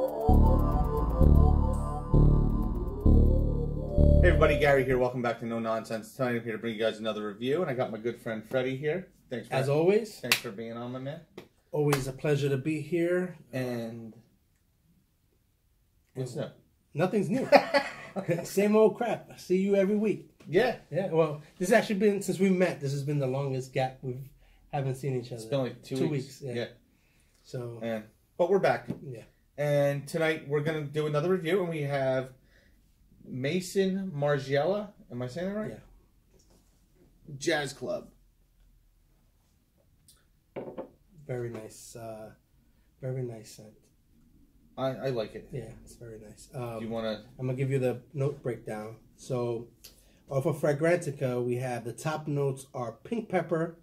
Hey everybody, Gary here. Welcome back to No Nonsense. Tonight I'm here to bring you guys another review, and I got my good friend Freddie here. Thanks for, as always. Thanks for being on, my man. Always a pleasure to be here. And what's new? Nothing's new. Same old crap. I see you every week. Yeah. Yeah. Well, this has actually been, since we met, this has been the longest gap we haven't seen each other. It's been like 2 weeks. Yeah. So. But we're back. Yeah. And tonight we're gonna do another review, and we have Maison Margiela. Am I saying that right? Yeah. Jazz Club. Very nice. Very nice scent. I like it. Yeah, it's very nice. Do you want to? I'm gonna give you the note breakdown. So, off of Fragrantica, we have the top notes are pink pepper,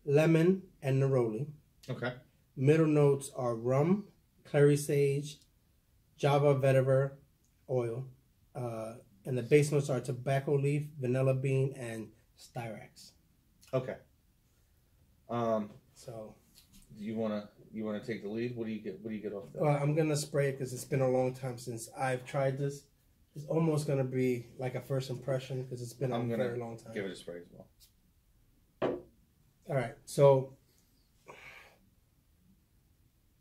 lemon, and neroli. Okay. Middle notes are rum, clary sage, java vetiver oil, and the base notes are tobacco leaf, vanilla bean, and styrax. Okay. So, you wanna take the lead? What do you get off that? Well, I'm gonna spray it because it's been a long time since I've tried this. It's almost gonna be like a first impression because it's been a very long time. Give it a spray as well. All right, so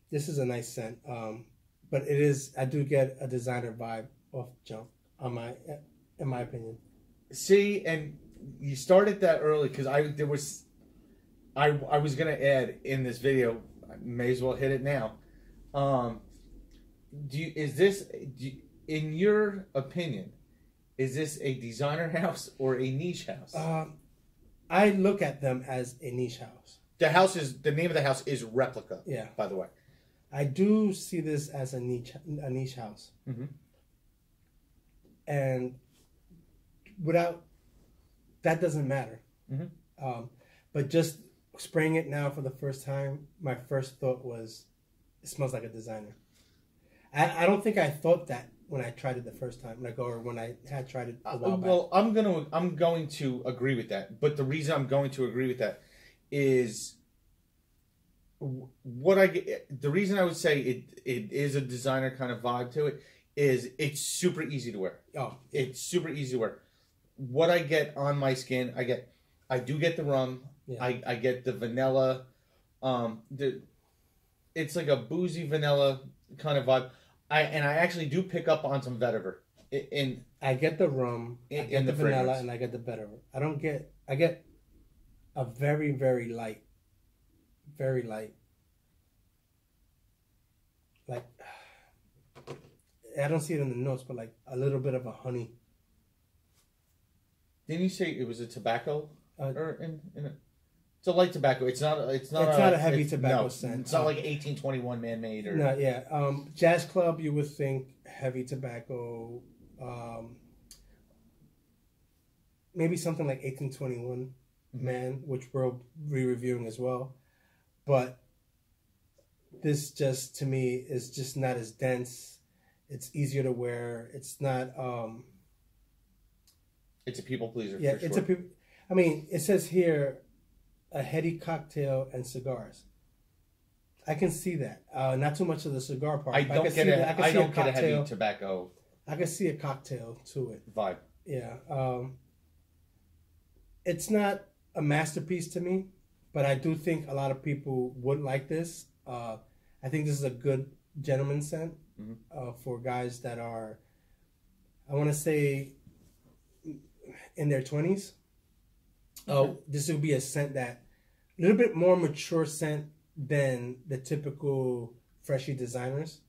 this is a nice scent, but it is. I do get a designer vibe off jump. In my opinion. See, and you started that early because I was gonna add in this video. I may as well hit it now. In your opinion, is this a designer house or a niche house? I look at them as a niche house. The name of the house is Replica. Yeah. By the way, I do see this as a niche house. Mm-hmm. And without that doesn't matter. Mm-hmm. But just spraying it now for the first time, my first thought was, it smells like a designer. I don't think I thought that when I tried it the first time, when I had tried it a while back. Well, I'm going to agree with that. But the reason I'm going to agree with that is the reason I would say it is a designer kind of vibe to it is it's super easy to wear. Oh, it's super easy to wear. What I get on my skin, I do get the rum. Yeah. I get the vanilla. It's like a boozy vanilla kind of vibe. I actually do pick up on some vetiver. I get the rum, I get the vanilla, and I get the vetiver. I get a very, very light, like, I don't see it in the notes, but like a little bit of a honey. Didn't you say it was a tobacco? Or in it? It's a light tobacco. It's not a heavy tobacco scent. It's not like 1821 man-made or. No, yeah. Jazz Club, you would think heavy tobacco. Maybe something like 1821 man, which we'll be reviewing as well. But this just, to me, is just not as dense. It's easier to wear. It's not. It's a people pleaser. Yeah, for it's sure. I mean, it says here, a heady cocktail and cigars. I can see that. Not too much of the cigar part. I don't get a heavy tobacco. I can see a cocktail to it. Vibe. Yeah. It's not a masterpiece to me, but I do think a lot of people would like this. I think this is a good gentleman's scent for guys that are, I want to say, in their 20s. This would be a scent that, a little bit more mature scent than the typical freshy designers,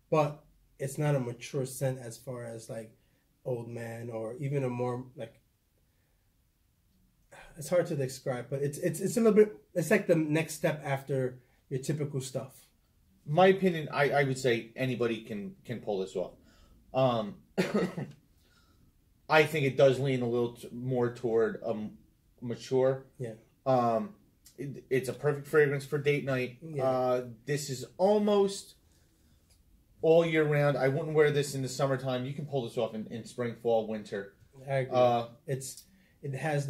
but it's not a mature scent as far as like old man or even a more like, it's hard to describe, but it's a little bit, it's like the next step after your typical stuff. My opinion, I would say anybody can pull this off. I think it does lean a little more toward mature. Yeah. It's a perfect fragrance for date night. Yeah. This is almost all year round. I wouldn't wear this in the summertime. You can pull this off in spring, fall, winter. I agree. It has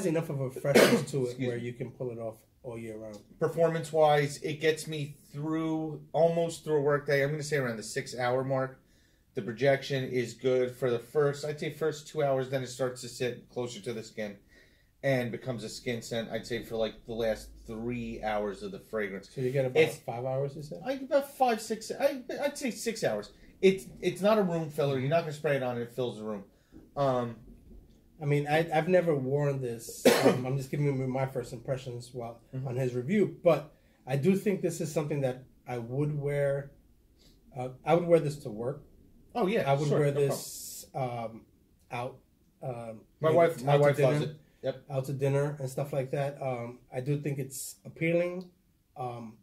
enough of a freshness to it where you can pull it off all year round. Performance wise, it gets me almost through a work day. I'm going to say around the 6 hour mark. The projection is good for the I'd say first 2 hours, then it starts to sit closer to the skin and becomes a skin scent. I'd say for like the last 3 hours of the fragrance. So you get about 5 hours, you said? About 5, 6, I'd say 6 hours. It's not a room filler. You're not going to spray it on and it fills the room. I mean, I've never worn this. I'm just giving you my first impressions on his review, but I do think this is something that I would wear. I would wear this to work. Oh yeah, I would wear this out. My wife loves it. Yep, out to dinner and stuff like that. I do think it's appealing.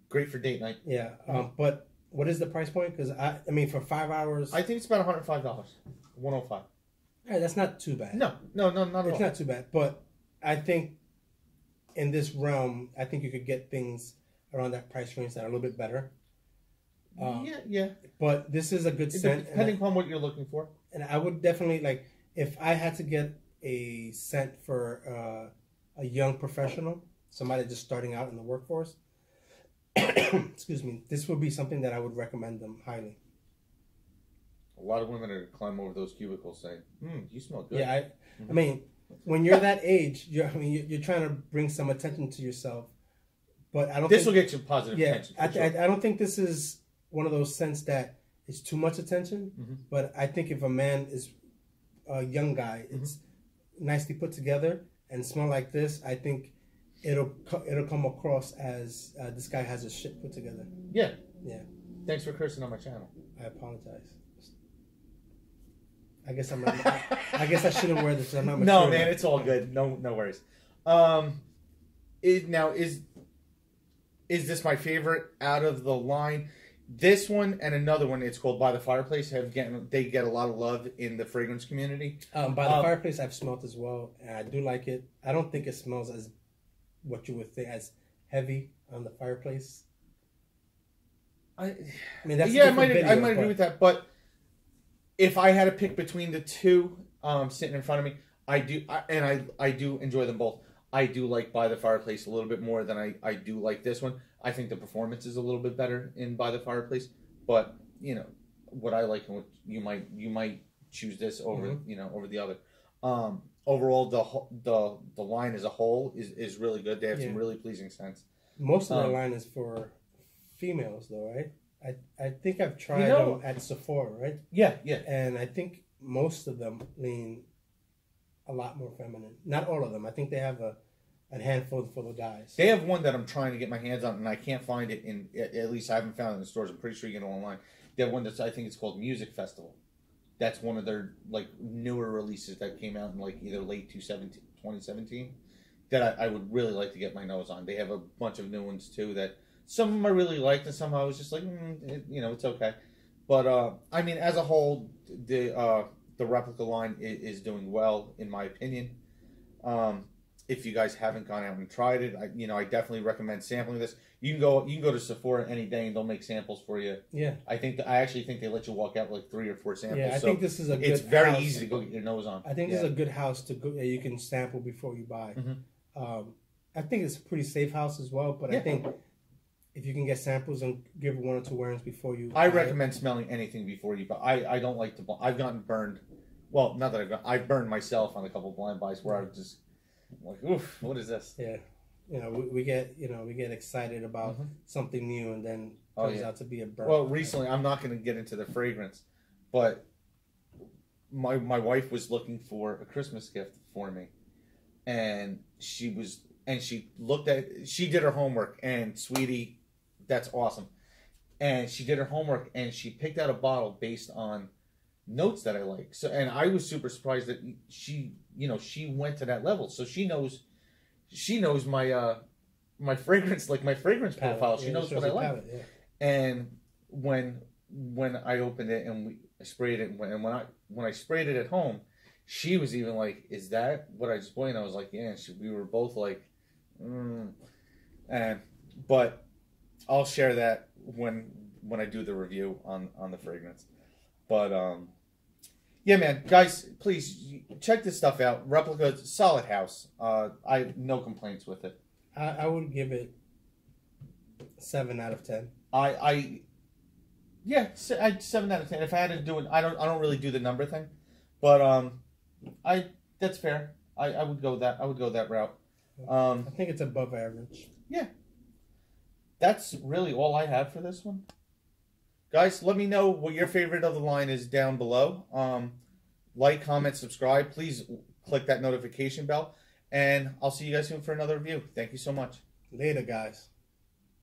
Great for date night. Yeah, but what is the price point? Because I mean, for 5 hours, I think it's about $105, $105. Yeah, that's not too bad. No, not at all. It's not too bad, but I think in this realm, I think you could get things around that price range that are a little bit better. Yeah. But this is a good scent. Depending upon what you're looking for. And I would definitely, like, if I had to get a scent for a young professional, somebody just starting out in the workforce, excuse me, this would be something that I would recommend them highly. A lot of women are going to climb over those cubicles saying, you smell good. Yeah, I mean, when you're that age, you're trying to bring some attention to yourself. But I don't this will get you positive attention. I don't think this is one of those scents that is too much attention. But I think if a man is a young guy, it's nicely put together and smell like this, I think it'll come across as this guy has his shit put together. Yeah. Thanks for cursing on my channel. I apologize. I guess I'm not. I guess I shouldn't wear this. I'm not mature. No, man, it's all good. No worries. Is this my favorite out of the line? This one and another one, it's called By the Fireplace. They get a lot of love in the fragrance community. By the Fireplace, I've smelled as well, and I do like it. I don't think it smells as what you would think as heavy on the fireplace. I mean, that's I might agree with that. But if I had to pick between the two sitting in front of me, I do enjoy them both. I do like By the Fireplace a little bit more than I do like this one. I think the performance is a little bit better in By the Fireplace, but you know what I like and what you might choose this over over the other. Overall, the line as a whole is really good. They have some really pleasing scents. Most of the line is for females, though, right? I think I've tried them at Sephora, right? Yeah. And I think most of them lean a lot more feminine. Not all of them. I think they have a handful full of guys. They have one that I'm trying to get my hands on, and I can't find it at least I haven't found it in the stores. I'm pretty sure you get it online. They have one I think it's called Music Festival. That's one of their like newer releases that came out in like either late 2017 that I would really like to get my nose on. They have a bunch of new ones too that some of them I really liked and some I was just like, it's okay. But I mean, as a whole, the Replica line is doing well in my opinion. If you guys haven't gone out and tried it, I definitely recommend sampling this. You can go to Sephora any day and they'll make samples for you. Yeah. I actually think they let you walk out with like 3 or 4 samples. Yeah, I think this is a good It's very house. easy to go get your nose on. I think this is a good house to go. You can sample before you buy. I think it's a pretty safe house as well. But I think if you can get samples and give 1 or 2 wearings before you, I recommend smelling anything before you buy. I don't like to. I've gotten burned. Well, not that I've burned myself on a couple blind buys where I was just like, oof, what is this? Yeah. We get excited about something new and then turns out to be a burn. Well, recently, I'm not going to get into the fragrance, but my wife was looking for a Christmas gift for me, and she did her homework, and sweetie, that's awesome, and she did her homework, and she picked out a bottle based on notes that I like. So, and I was super surprised that she went to that level. So she knows my fragrance, like my fragrance profile. She knows what I like. Palette, yeah. And when I opened it and I sprayed it, and when I sprayed it at home, she was even like, "Is that what I just bought?" And I was like, "Yeah." And we were both like, but I'll share that when I do the review on the fragrance. But yeah, man, guys, please check this stuff out. Replica, solid house. I no complaints with it. I would give it 7 out of 10. Yeah, I'd 7 out of 10. If I had to do it, I don't really do the number thing, but that's fair. I would go that. I would go that route. I think it's above average. Yeah. That's really all I have for this one. Guys, let me know what your favorite of the line is down below. Like, comment, subscribe. Please click that notification bell. And I'll see you guys soon for another review. Thank you so much. Later, guys.